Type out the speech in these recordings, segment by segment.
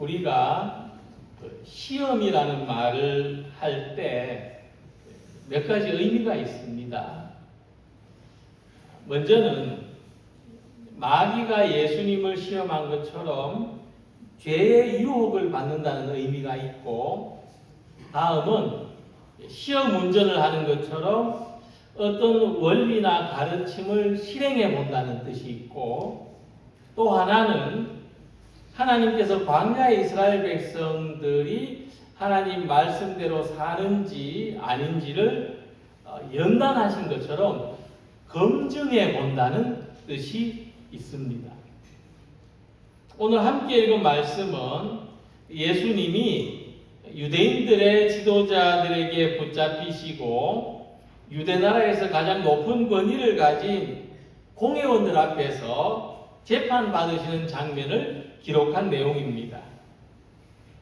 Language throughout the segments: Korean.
우리가 시험이라는 말을 할 때 몇 가지 의미가 있습니다. 먼저는 마귀가 예수님을 시험한 것처럼 죄의 유혹을 받는다는 의미가 있고, 다음은 시험 운전을 하는 것처럼 어떤 원리나 가르침을 실행해 본다는 뜻이 있고, 또 하나는 하나님께서 광야의 이스라엘 백성들이 하나님 말씀대로 사는지 아닌지를 연단하신 것처럼 검증해 본다는 뜻이 있습니다. 오늘 함께 읽은 말씀은 예수님이 유대인들의 지도자들에게 붙잡히시고 유대 나라에서 가장 높은 권위를 가진 공회원들 앞에서 재판받으시는 장면을 기록한 내용입니다.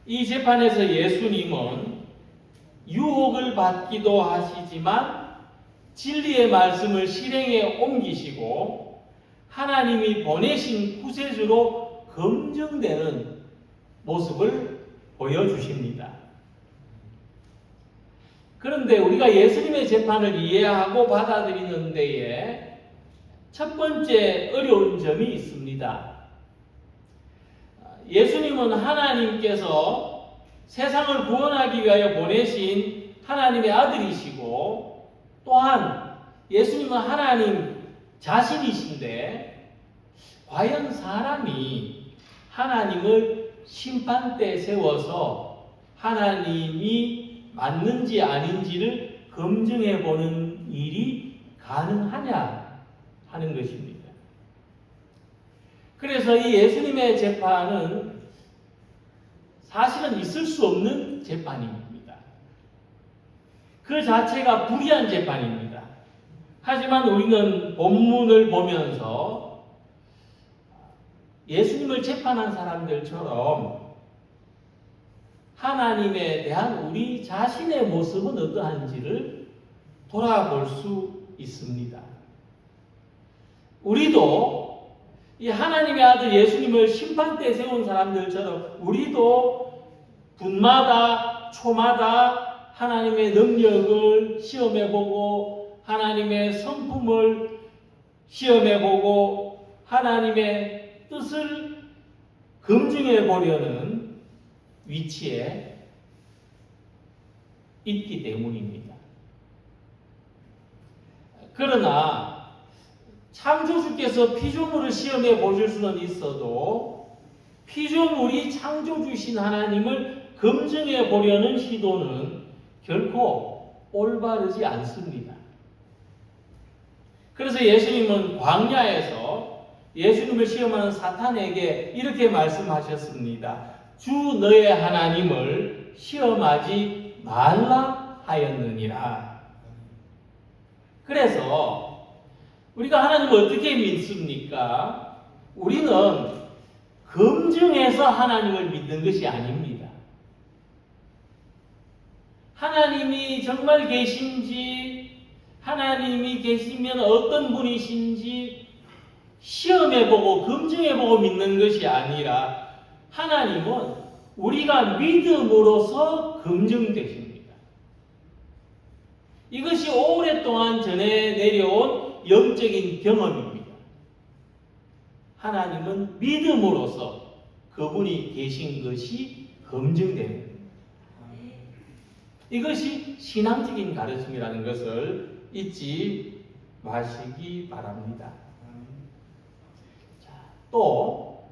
이 재판에서 예수님은 유혹을 받기도 하시지만 진리의 말씀을 실행에 옮기시고 하나님이 보내신 구세주로 검증되는 모습을 보여주십니다. 그런데 우리가 예수님의 재판을 이해하고 받아들이는 데에 첫 번째 어려운 점이 있습니다. 예수님은 하나님께서 세상을 구원하기 위하여 보내신 하나님의 아들이시고, 또한 예수님은 하나님 자신이신데, 과연 사람이 하나님을 심판대에 세워서 하나님이 맞는지 아닌지를 검증해 보는 일이 가능하냐 하는 것입니다. 그래서 이 예수님의 재판은 사실은 있을 수 없는 재판입니다. 그 자체가 불의한 재판입니다. 하지만 우리는 본문을 보면서 예수님을 재판한 사람들처럼 하나님에 대한 우리 자신의 모습은 어떠한지를 돌아볼 수 있습니다. 우리도 이 하나님의 아들 예수님을 심판대에 세운 사람들처럼 우리도 분마다 초마다 하나님의 능력을 시험해보고 하나님의 성품을 시험해보고 하나님의 뜻을 검증해보려는 위치에 있기 때문입니다. 그러나 창조주께서 피조물을 시험해 보실 수는 있어도 피조물이 창조주신 하나님을 검증해 보려는 시도는 결코 올바르지 않습니다. 그래서 예수님은 광야에서 예수님을 시험하는 사탄에게 이렇게 말씀하셨습니다. 주 너의 하나님을 시험하지 말라 하였느니라. 그래서 우리가 하나님을 어떻게 믿습니까? 우리는 검증해서 하나님을 믿는 것이 아닙니다. 하나님이 정말 계신지, 하나님이 계시면 어떤 분이신지 시험해보고 검증해보고 믿는 것이 아니라 하나님은 우리가 믿음으로써 검증되십니다. 이것이 오랫동안 전해 내려온 영적인 경험입니다. 하나님은 믿음으로써 그분이 계신 것이 검증됩니다. 이것이 신앙적인 가르침이라는 것을 잊지 마시기 바랍니다. 자, 또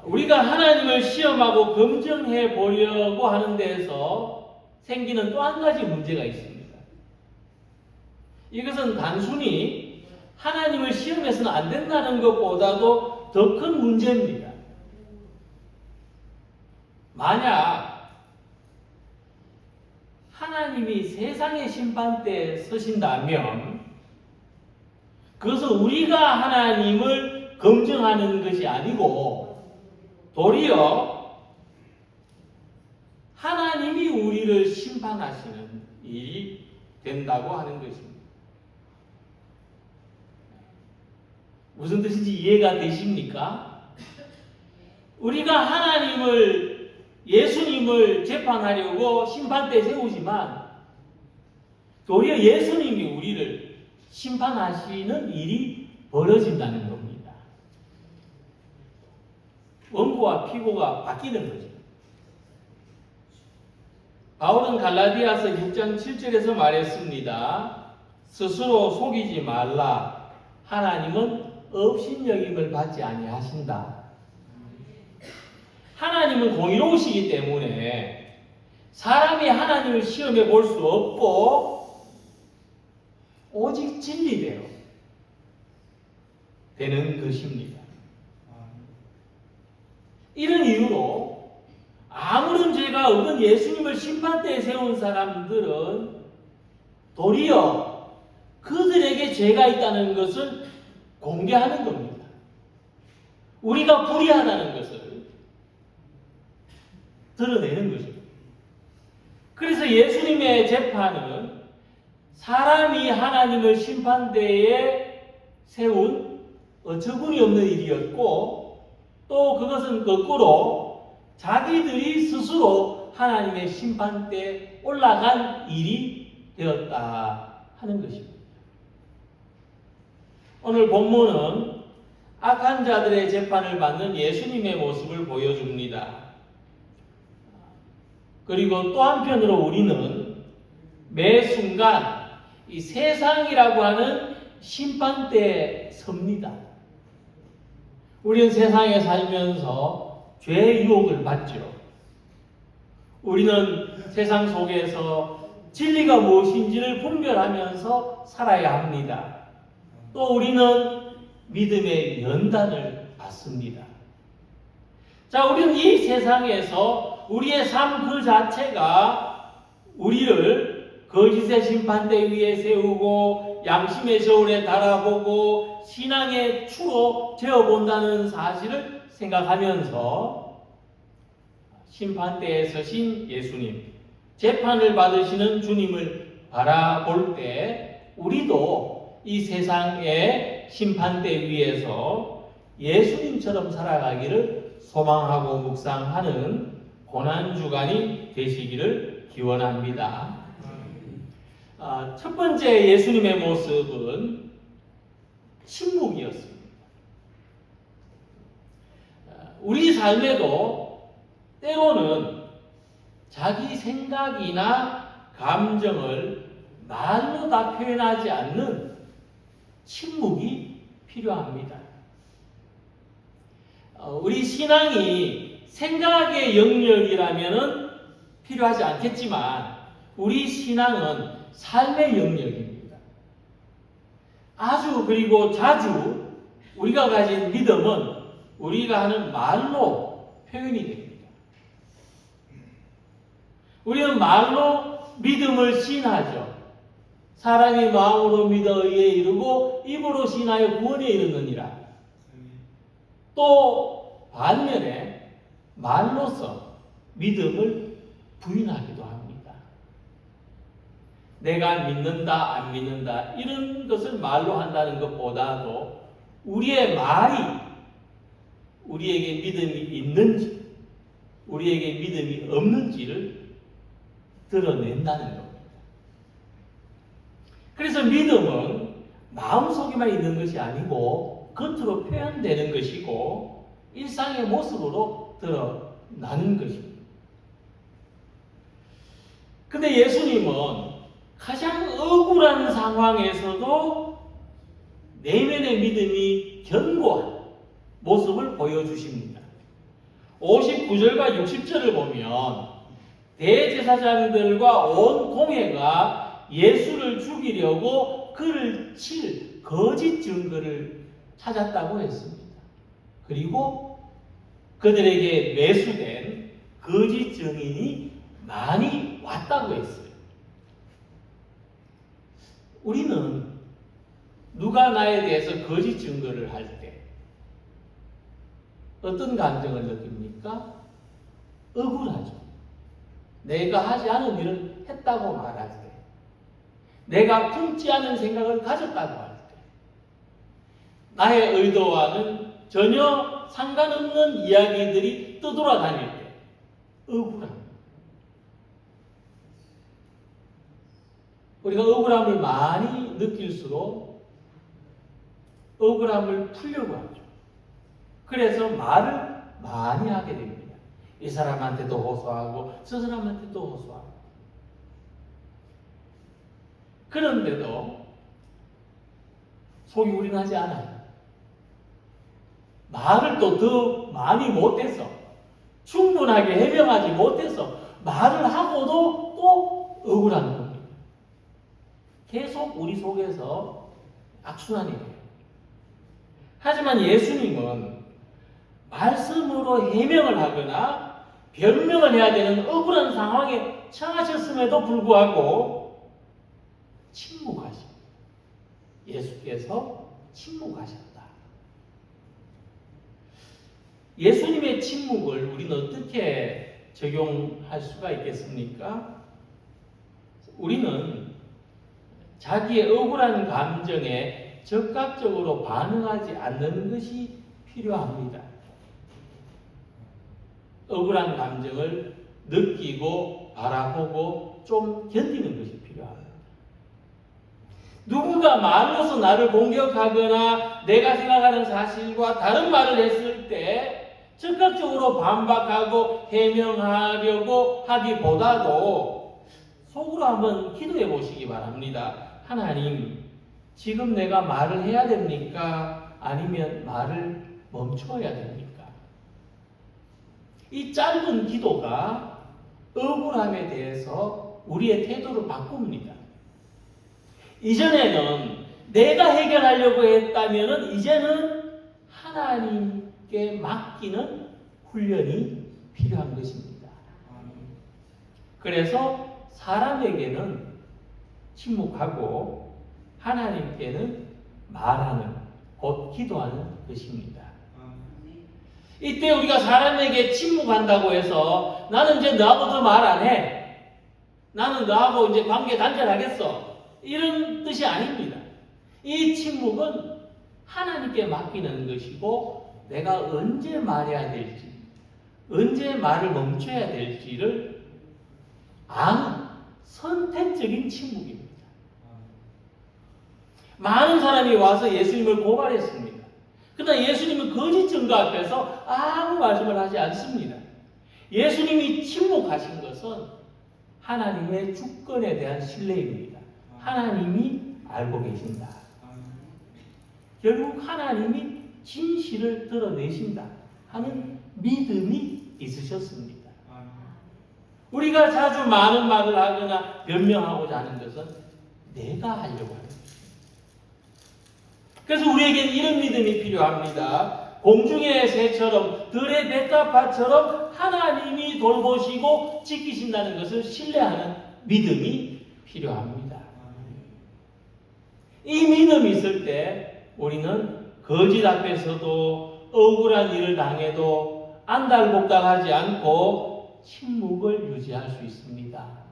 우리가 하나님을 시험하고 검증해 보려고 하는 데에서 생기는 또 한 가지 문제가 있습니다. 이것은 단순히 하나님을 시험해서는 안 된다는 것보다도 더 큰 문제입니다. 만약 하나님이 세상의 심판대에 서신다면 그것은 우리가 하나님을 검증하는 것이 아니고 도리어 하나님이 우리를 심판하시는 일이 된다고 하는 것입니다. 무슨 뜻인지 이해가 되십니까? 우리가 하나님을, 예수님을 재판하려고 심판대에 세우지만 도리어 예수님이 우리를 심판하시는 일이 벌어진다는 겁니다. 원고와 피고가 바뀌는 거죠. 바울은 갈라디아서 6장 7절에서 말했습니다. 스스로 속이지 말라. 하나님은 업신여김을 받지 아니하신다. 하나님은 공의로우시기 때문에 사람이 하나님을 시험해 볼 수 없고 오직 진리대로 되는 것입니다. 이런 이유로 아무런 죄가 없는 예수님을 심판대에 세운 사람들은 도리어 그들에게 죄가 있다는 것을 공개하는 겁니다. 우리가 불의하다는 것을 드러내는 것입니다. 그래서 예수님의 재판은 사람이 하나님을 심판대에 세운 어처구니 없는 일이었고 또 그것은 거꾸로 자기들이 스스로 하나님의 심판대에 올라간 일이 되었다 하는 것입니다. 오늘 본문은 악한 자들의 재판을 받는 예수님의 모습을 보여줍니다. 그리고 또 한편으로 우리는 매 순간 이 세상이라고 하는 심판대에 섭니다. 우리는 세상에 살면서 죄의 유혹을 받죠. 우리는 세상 속에서 진리가 무엇인지를 분별하면서 살아야 합니다. 또 우리는 믿음의 연단을 받습니다. 자, 우리는 이 세상에서 우리의 삶 그 자체가 우리를 거짓의 심판대 위에 세우고 양심의 저울에 달아보고 신앙의 추로 재어본다는 사실을 생각하면서 심판대에 서신 예수님, 재판을 받으시는 주님을 바라볼 때 우리도 이 세상의 심판대 위에서 예수님처럼 살아가기를 소망하고 묵상하는 고난주간이 되시기를 기원합니다. 첫 번째 예수님의 모습은 침묵이었습니다. 우리 삶에도 때로는 자기 생각이나 감정을 말로 다 표현하지 않는 침묵이 필요합니다. 우리 신앙이 생각의 영역이라면 필요하지 않겠지만 우리 신앙은 삶의 영역입니다. 아주 그리고 자주 우리가 가진 믿음은 우리가 하는 말로 표현이 됩니다. 우리는 말로 믿음을 시인하죠. 사람이 마음으로 믿어 의에 이르고 입으로 시인하여 구원에 이르느니라. 또 반면에 말로서 믿음을 부인하기도 합니다. 내가 믿는다 안 믿는다 이런 것을 말로 한다는 것보다도 우리의 말이 우리에게 믿음이 있는지 우리에게 믿음이 없는지를 드러낸다는 겁니다. 그래서 믿음은 마음속에만 있는 것이 아니고 겉으로 표현되는 것이고 일상의 모습으로 드러나는 것입니다. 근데 예수님은 가장 억울한 상황에서도 내면의 믿음이 견고한 모습을 보여주십니다. 59절과 60절을 보면 대제사장들과 온 공회가 예수를 죽이려고 그를 칠 거짓 증거를 찾았다고 했습니다. 그리고 그들에게 매수된 거짓 증인이 많이 왔다고 했어요. 우리는 누가 나에 대해서 거짓 증거를 할 때 어떤 감정을 느낍니까? 억울하죠. 내가 하지 않은 일을 했다고 말할 때, 내가 품지 않은 생각을 가졌다고 할 때, 나의 의도와는 전혀 전혀 상관없는 이야기들이 떠돌아다닐 때 억울함. 우리가 억울함을 많이 느낄수록 억울함을 풀려고 하죠. 그래서 말을 많이 하게 됩니다. 이 사람한테도 호소하고 저 사람한테도 호소하고. 그런데도 속이 우린하지 않아요. 말을 또 더 많이 못해서, 충분하게 해명하지 못해서 말을 하고도 또 억울한 겁니다. 계속 우리 속에서 악순환이 돼요. 하지만 예수님은 말씀으로 해명을 하거나 변명을 해야 되는 억울한 상황에 처하셨음에도 불구하고 침묵하십니다. 예수께서 침묵하셨다. 예수님의 침묵을 우리는 어떻게 적용할 수가 있겠습니까? 우리는 자기의 억울한 감정에 적극적으로 반응하지 않는 것이 필요합니다. 억울한 감정을 느끼고 바라보고 좀 견디는 것이 필요합니다. 누군가 말로서 나를 공격하거나 내가 생각하는 사실과 다른 말을 했을 때 적극적으로 반박하고 해명하려고 하기보다도 속으로 한번 기도해 보시기 바랍니다. 하나님, 지금 내가 말을 해야 됩니까? 아니면 말을 멈춰야 됩니까? 이 짧은 기도가 억울함에 대해서 우리의 태도를 바꿉니다. 이전에는 내가 해결하려고 했다면 이제는 하나님께 맡기는 훈련이 필요한 것입니다. 그래서 사람에게는 침묵하고 하나님께는 말하는, 곧 기도하는 것입니다. 이때 우리가 사람에게 침묵한다고 해서 나는 이제 너하고 더 말 안 해. 나는 너하고 이제 관계 단절하겠어. 이런 뜻이 아닙니다. 이 침묵은 하나님께 맡기는 것이고 내가 언제 말해야 될지, 언제 말을 멈춰야 될지를 아는 선택적인 침묵입니다. 많은 사람이 와서 예수님을 고발했습니다. 그러나 예수님은 거짓 증거 앞에서 아무 말씀을 하지 않습니다. 예수님이 침묵하신 것은 하나님의 주권에 대한 신뢰입니다. 하나님이 알고 계신다. 결국 하나님이 진실을 드러내신다 하는 믿음이 있으셨습니다. 우리가 자주 많은 말을 하거나 변명하고자 하는 것은 내가 하려고 합니다. 그래서 우리에게는 이런 믿음이 필요합니다. 공중의 새처럼 들의 뱃가파처럼 하나님이 돌보시고 지키신다는 것을 신뢰하는 믿음이 필요합니다. 이 믿음이 있을 때 우리는 거짓 앞에서도 억울한 일을 당해도 안달복달하지 않고 침묵을 유지할 수 있습니다.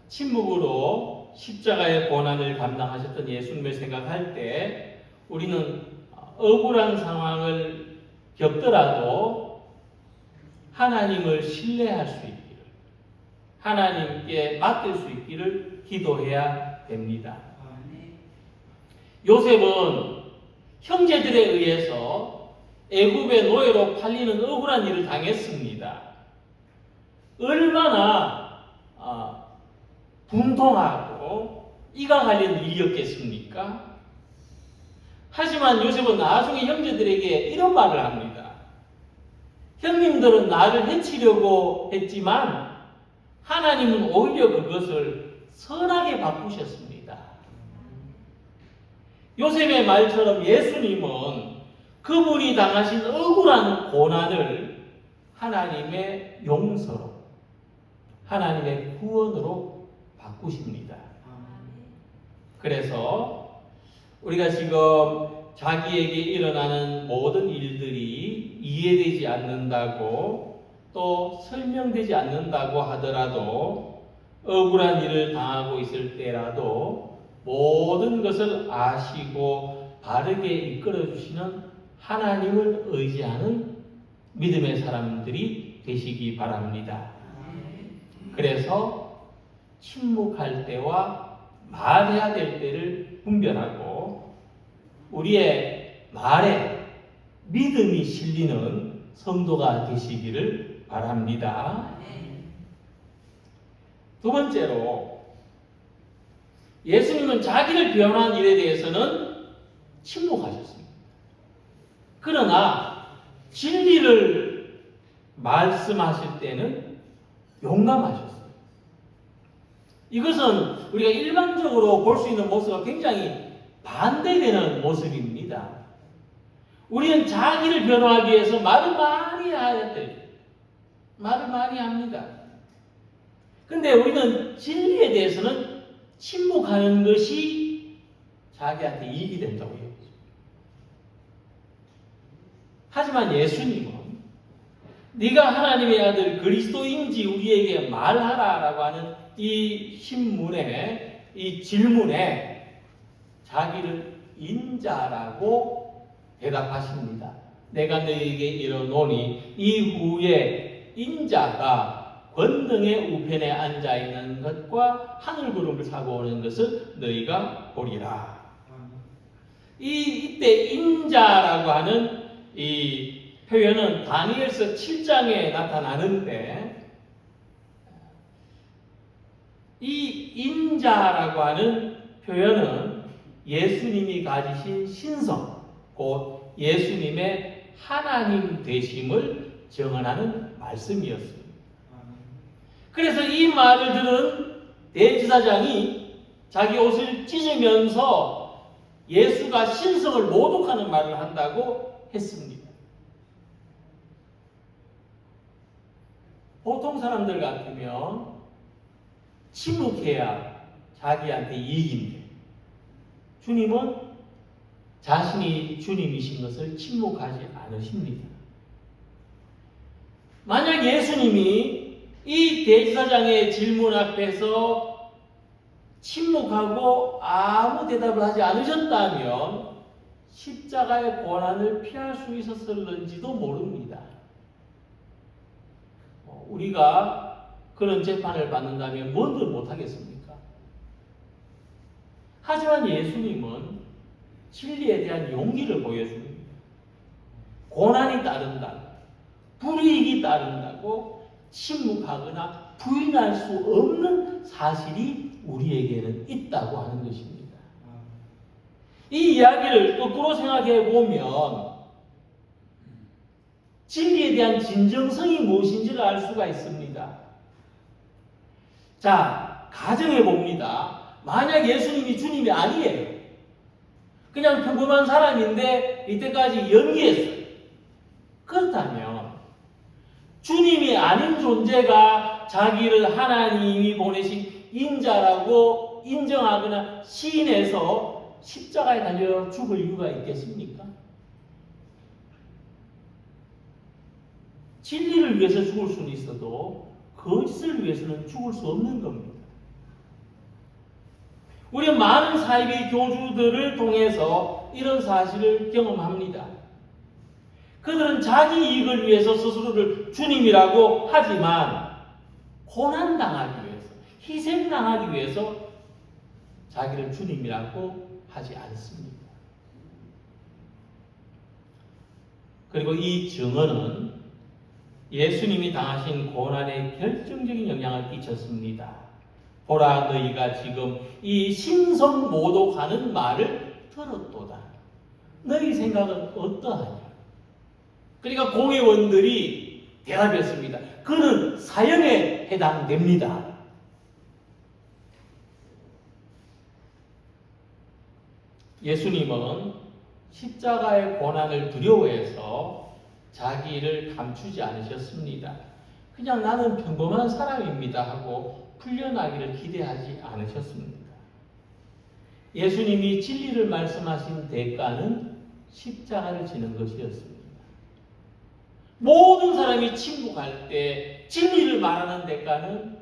침묵으로 십자가의 고난을 감당하셨던 예수님을 생각할 때 우리는 억울한 상황을 겪더라도 하나님을 신뢰할 수 있기를, 하나님께 맡길 수 있기를 기도해야 됩니다. 요셉은 형제들에 의해서 애굽의 노예로 팔리는 억울한 일을 당했습니다. 얼마나 분통하고 이가 갈리는 일이었겠습니까? 하지만 요셉은 나중에 형제들에게 이런 말을 합니다. 형님들은 나를 해치려고 했지만 하나님은 오히려 그것을 선하게 바꾸셨습니다. 요셉의 말처럼 예수님은 그분이 당하신 억울한 고난을 하나님의 용서로, 하나님의 구원으로 바꾸십니다. 그래서 우리가 지금 자기에게 일어나는 모든 일들이 이해되지 않는다고 또 설명되지 않는다고 하더라도 억울한 일을 당하고 있을 때라도 모든 것을 아시고 바르게 이끌어 주시는 하나님을 의지하는 믿음의 사람들이 되시기 바랍니다. 그래서 침묵할 때와 말해야 될 때를 분별하고 우리의 말에 믿음이 실리는 성도가 되시기를 바랍니다. 두 번째로, 예수님은 자기를 변호한 일에 대해서는 침묵하셨습니다. 그러나 진리를 말씀하실 때는 용감하셨어요. 이것은 우리가 일반적으로 볼 수 있는 모습과 굉장히 반대되는 모습입니다. 우리는 자기를 변호하기 위해서 말을 많이 해야 돼요. 말을 많이 합니다. 근데 우리는 진리에 대해서는 침묵하는 것이 자기한테 이익이 된다고 해요. 하지만 예수님은 네가 하나님의 아들 그리스도인지 우리에게 말하라라고 하는 이 신문에, 이 질문에 자기를 인자라고 대답하십니다. 내가 너희에게 이르노니 이후에 인자가 권능의 우편에 앉아 있는 것과 하늘 구름을 타고 오는 것을 너희가 보리라. 이때 인자라고 하는 이 표현은 다니엘서 7장에 나타나는데, 이 인자라고 하는 표현은 예수님이 가지신 신성, 곧 예수님의 하나님 되심을 증언하는 말씀이었습니다. 그래서 이 말을 들은 대지사장이 자기 옷을 찢으면서 예수가 신성을 모독하는 말을 한다고 했습니다. 보통 사람들 같으면 침묵해야 자기한테 이익인데, 주님은 자신이 주님이신 것을 침묵하지 않으십니다. 만약 예수님이 이 대지사장의 질문 앞에서 침묵하고 아무 대답을 하지 않으셨다면 십자가의 고난을 피할 수 있었을는지도 모릅니다. 우리가 그런 재판을 받는다면 뭔들 못하겠습니까? 하지만 예수님은 진리에 대한 용기를 보여줍니다. 고난이 따른다, 불이익이 따른다고 침묵하거나 부인할 수 없는 사실이 우리에게는 있다고 하는 것입니다. 이 이야기를 거꾸로 생각해 보면 진리에 대한 진정성이 무엇인지를 알 수가 있습니다. 자, 가정해 봅니다. 만약 예수님이 주님이 아니에요. 그냥 평범한 사람인데 이때까지 연기했어요. 그렇다면 주님이 아닌 존재가 자기를 하나님이 보내신 인자라고 인정하거나 시인해서 십자가에 달려 죽을 이유가 있겠습니까? 진리를 위해서 죽을 수는 있어도 거짓을 위해서는 죽을 수 없는 겁니다. 우리는 많은 사이비 교주들을 통해서 이런 사실을 경험합니다. 그들은 자기 이익을 위해서 스스로를 주님이라고 하지만 고난당하기 위해서, 희생당하기 위해서 자기를 주님이라고 하지 않습니다. 그리고 이 증언은 예수님이 당하신 고난에 결정적인 영향을 끼쳤습니다. 보라, 너희가 지금 이 신성 모독하는 말을 들었도다. 너희 생각은 어떠하냐? 그러니까 공회원들이 대답했습니다. 그는 사형에 해당됩니다. 예수님은 십자가의 고난을 두려워해서 자기를 감추지 않으셨습니다. 그냥 나는 평범한 사람입니다 하고 풀려나기를 기대하지 않으셨습니다. 예수님이 진리를 말씀하신 대가는 십자가를 지는 것이었습니다. 모든 사람이 침묵할 때 진리를 말하는 대가는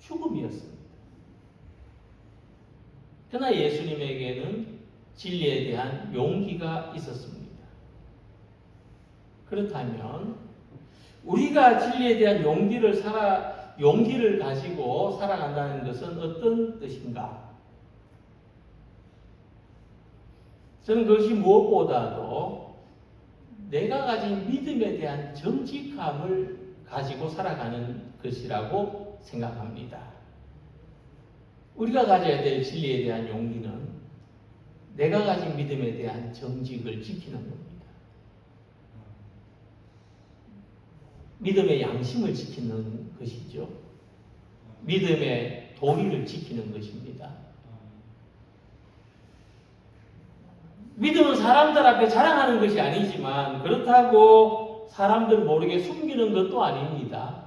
죽음이었습니다. 그러나 예수님에게는 진리에 대한 용기가 있었습니다. 그렇다면 우리가 진리에 대한 용기를 가지고 살아간다는 것은 어떤 뜻인가? 저는 그것이 무엇보다도 내가 가진 믿음에 대한 정직함을 가지고 살아가는 것이라고 생각합니다. 우리가 가져야 될 진리에 대한 용기는 내가 가진 믿음에 대한 정직을 지키는 겁니다. 믿음의 양심을 지키는 것이죠. 믿음의 도리를 지키는 것입니다. 믿음은 사람들 앞에 자랑하는 것이 아니지만 그렇다고 사람들 모르게 숨기는 것도 아닙니다.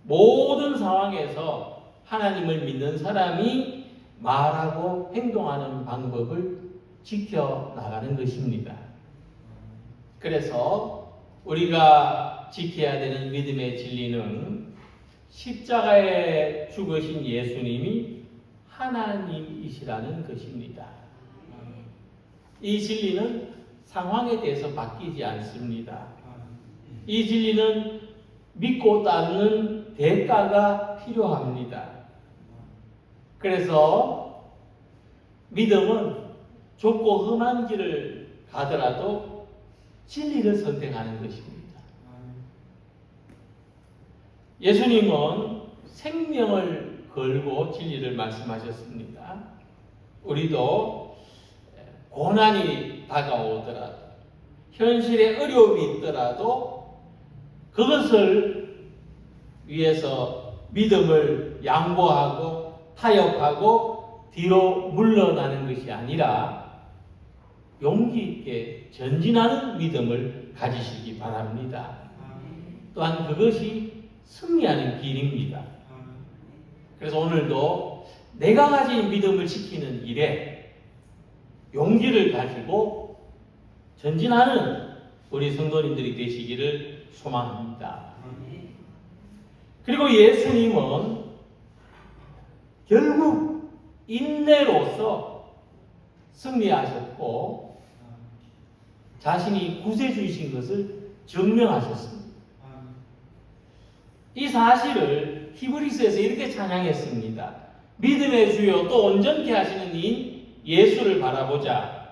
모든 상황에서 하나님을 믿는 사람이 말하고 행동하는 방법을 지켜나가는 것입니다. 그래서 우리가 지켜야 되는 믿음의 진리는 십자가에 죽으신 예수님이 하나님이시라는 것입니다. 이 진리는 상황에 대해서 바뀌지 않습니다. 이 진리는 믿고 따르는 대가가 필요합니다. 그래서 믿음은 좁고 험한 길을 가더라도 진리를 선택하는 것입니다. 예수님은 생명을 걸고 진리를 말씀하셨습니다. 우리도 고난이 다가오더라도 현실에 어려움이 있더라도 그것을 위해서 믿음을 양보하고 타협하고 뒤로 물러나는 것이 아니라 용기 있게 전진하는 믿음을 가지시기 바랍니다. 또한 그것이 승리하는 길입니다. 그래서 오늘도 내가 가진 믿음을 지키는 일에 용기를 가지고 전진하는 우리 성도님들이 되시기를 소망합니다. 그리고 예수님은 결국 인내로서 승리하셨고 자신이 구세주이신 것을 증명하셨습니다. 이 사실을 히브리서에서 이렇게 찬양했습니다. 믿음의 주요 또 온전케 하시는 이 예수를 바라보자.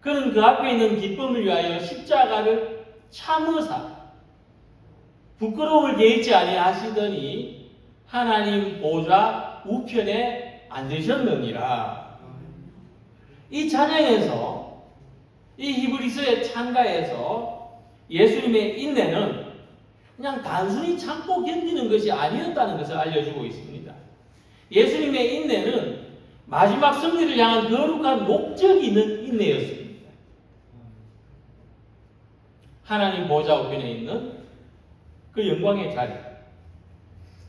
그는 그 앞에 있는 기쁨을 위하여 십자가를 참으사 부끄러움을 개의치 아니하시더니 하나님 보좌 우편에 앉으셨느니라. 이 찬양에서 이 히브리서의 찬가에서 예수님의 인내는 그냥 단순히 참고 견디는 것이 아니었다는 것을 알려주고 있습니다. 예수님의 인내는 마지막 승리를 향한 거룩한 목적이 있는 인내였습니다. 하나님 보좌 우편에 있는 그 영광의 자리.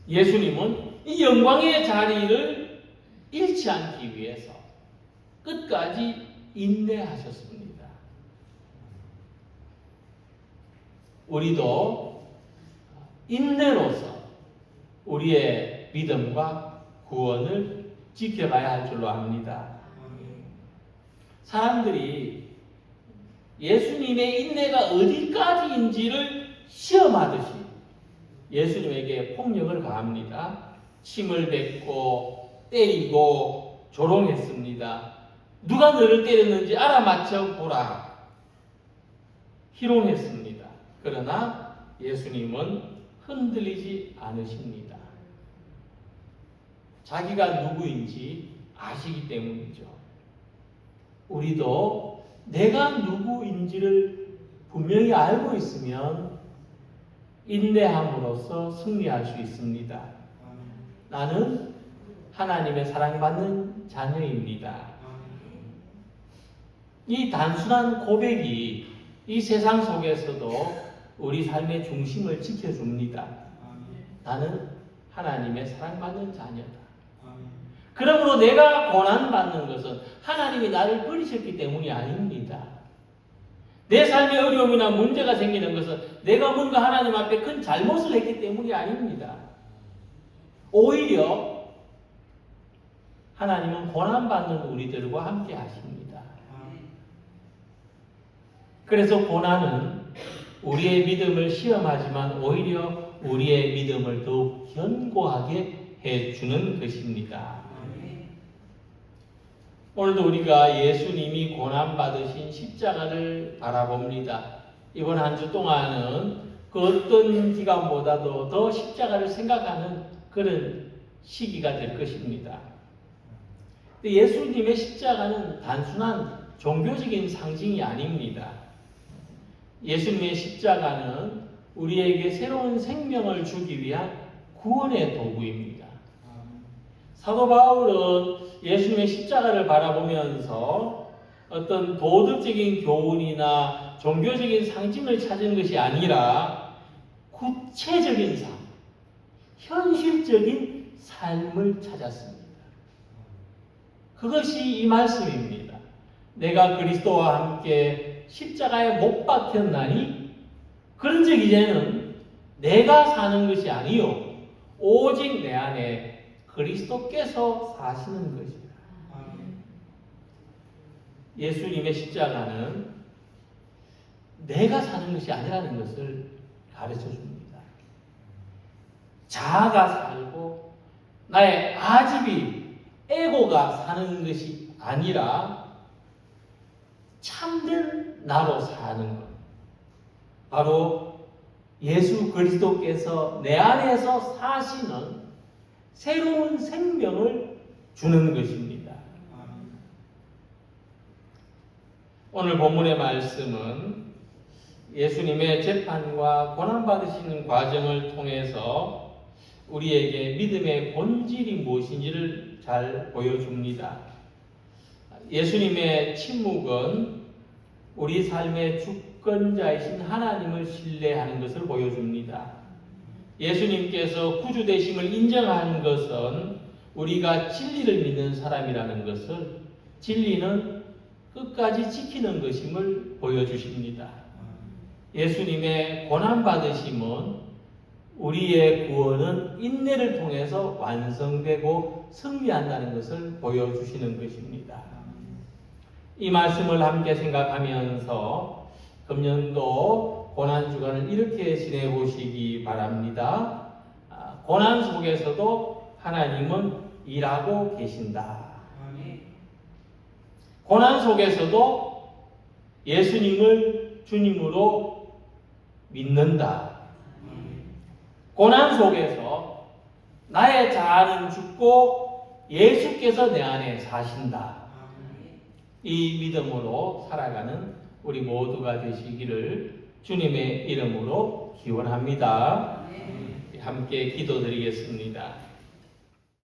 예수님은 이 영광의 자리를 잃지 않기 위해서 끝까지 인내하셨습니다. 우리도 인내로서 우리의 믿음과 구원을 지켜가야 할 줄로 압니다. 사람들이 예수님의 인내가 어디까지인지를 시험하듯이 예수님에게 폭력을 가합니다. 침을 뱉고 때리고 조롱했습니다. 누가 너를 때렸는지 알아맞혀 보라. 희롱했습니다. 그러나 예수님은 흔들리지 않으십니다. 자기가 누구인지 아시기 때문이죠. 우리도 내가 누구인지를 분명히 알고 있으면 인내함으로써 승리할 수 있습니다. 나는 하나님의 사랑받는 자녀입니다. 이 단순한 고백이 이 세상 속에서도 우리 삶의 중심을 지켜줍니다. 나는 하나님의 사랑받는 자녀다. 그러므로 내가 고난받는 것은 하나님이 나를 버리셨기 때문이 아닙니다. 내 삶에 어려움이나 문제가 생기는 것은 내가 뭔가 하나님 앞에 큰 잘못을 했기 때문이 아닙니다. 오히려 하나님은 고난받는 우리들과 함께 하십니다. 그래서 고난은 우리의 믿음을 시험하지만 오히려 우리의 믿음을 더욱 견고하게 해주는 것입니다. 오늘도 우리가 예수님이 고난받으신 십자가를 바라봅니다. 이번 한 주 동안은 그 어떤 기간보다도 더 십자가를 생각하는 그런 시기가 될 것입니다. 예수님의 십자가는 단순한 종교적인 상징이 아닙니다. 예수님의 십자가는 우리에게 새로운 생명을 주기 위한 구원의 도구입니다. 사도 바울은 예수님의 십자가를 바라보면서 어떤 도덕적인 교훈이나 종교적인 상징을 찾은 것이 아니라 구체적인 삶, 현실적인 삶을 찾았습니다. 그것이 이 말씀입니다. 내가 그리스도와 함께 십자가에 못 박혔나니 그런즉 이제는 내가 사는 것이 아니요 오직 내 안에 그리스도께서 사시는 것이다. 예수님의 십자가는 내가 사는 것이 아니라는 것을 가르쳐 줍니다. 자아가 살고 나의 아집이 에고가 사는 것이 아니라 참된 나로 사는 것. 바로 예수 그리스도께서 내 안에서 사시는 새로운 생명을 주는 것입니다. 오늘 본문의 말씀은 예수님의 재판과 고난받으시는 과정을 통해서 우리에게 믿음의 본질이 무엇인지를 잘 보여줍니다. 예수님의 침묵은 우리 삶의 주권자이신 하나님을 신뢰하는 것을 보여줍니다. 예수님께서 구주되심을 인정한 것은 우리가 진리를 믿는 사람이라는 것을, 진리는 끝까지 지키는 것임을 보여주십니다. 예수님의 고난받으심은 우리의 구원은 인내를 통해서 완성되고 승리한다는 것을 보여주시는 것입니다. 이 말씀을 함께 생각하면서 금년도 고난주간을 이렇게 지내보시기 바랍니다. 고난 속에서도 하나님은 일하고 계신다. 고난 속에서도 예수님을 주님으로 믿는다. 고난 속에서 나의 자아는 죽고 예수께서 내 안에 사신다. 이 믿음으로 살아가는 우리 모두가 되시기를 주님의 이름으로 기원합니다. 함께 기도드리겠습니다.